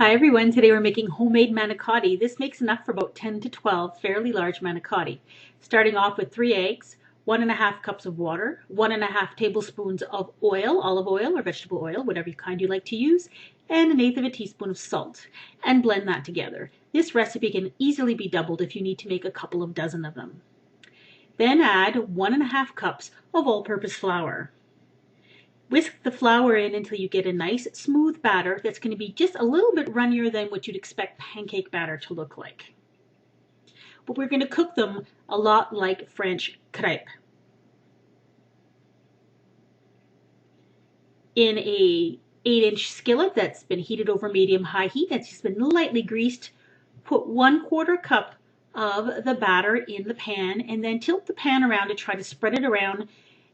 Hi everyone, today we're making homemade manicotti. This makes enough for about 10 to 12 fairly large manicotti. Starting off with 3 eggs, 1½ cups of water, 1½ tablespoons of oil, olive oil or vegetable oil, whatever kind you like to use, and 1/8 teaspoon of salt, and blend that together. This recipe can easily be doubled if you need to make a couple of dozen of them. Then add 1½ cups of all-purpose flour. Whisk the flour in until you get a nice smooth batter that's going to be just a little bit runnier than what you'd expect pancake batter to look like. But we're going to cook them a lot like French crepes. In a 8-inch skillet that's been heated over medium-high heat, that's just been lightly greased, put 1/4 cup of the batter in the pan and then tilt the pan around to try to spread it around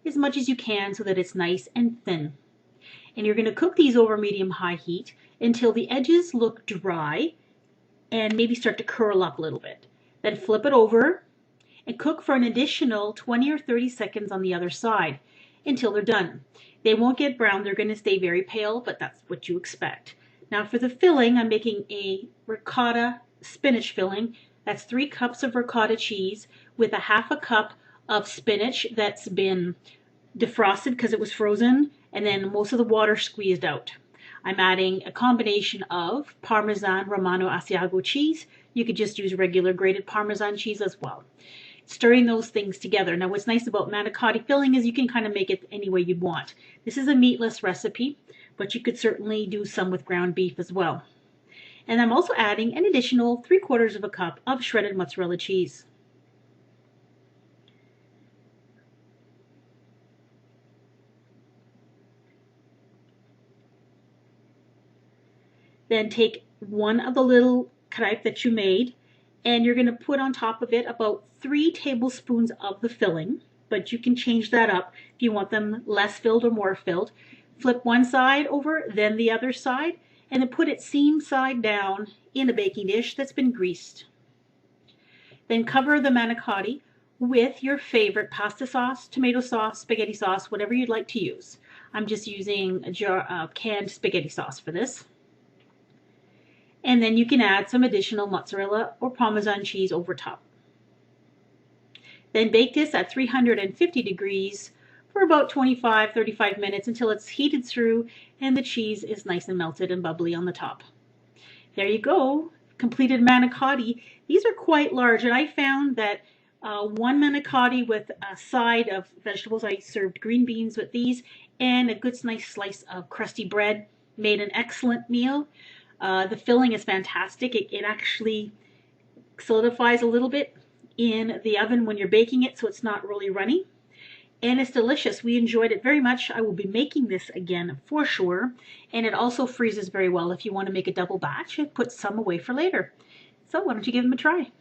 as much as you can so that it's nice and thin. And you're going to cook these over medium-high heat until the edges look dry and maybe start to curl up a little bit. Then flip it over and cook for an additional 20 or 30 seconds on the other side until they're done. They won't get brown, they're going to stay very pale, but that's what you expect. Now for the filling, I'm making a ricotta spinach filling. That's 3 cups of ricotta cheese with 1/2 cup of spinach that's been defrosted because it was frozen, and then most of the water squeezed out. I'm adding a combination of parmesan, romano, asiago cheese. You could just use regular grated parmesan cheese as well. Stirring those things together. Now what's nice about manicotti filling is you can kind of make it any way you want. This is a meatless recipe, but you could certainly do some with ground beef as well. And I'm also adding an additional 3/4 cup of shredded mozzarella cheese. Then take one of the little crepes that you made and you're going to put on top of it about 3 tablespoons of the filling, but you can change that up if you want them less filled or more filled. Flip one side over, then the other side, and then put it seam side down in a baking dish that's been greased. Then cover the manicotti with your favorite pasta sauce, tomato sauce, spaghetti sauce, whatever you'd like to use. I'm just using a jar of canned spaghetti sauce for this. And then you can add some additional mozzarella or parmesan cheese over top. Then bake this at 350 degrees for about 25-35 minutes until it's heated through and the cheese is nice and melted and bubbly on the top. There you go, completed manicotti. These are quite large, and I found that one manicotti with a side of vegetables, I served green beans with these, and a good nice slice of crusty bread made an excellent meal. The filling is fantastic. It actually solidifies a little bit in the oven when you're baking it, so it's not really runny. And it's delicious. We enjoyed it very much. I will be making this again for sure. And it also freezes very well if you want to make a double batch and put some away for later. So why don't you give them a try?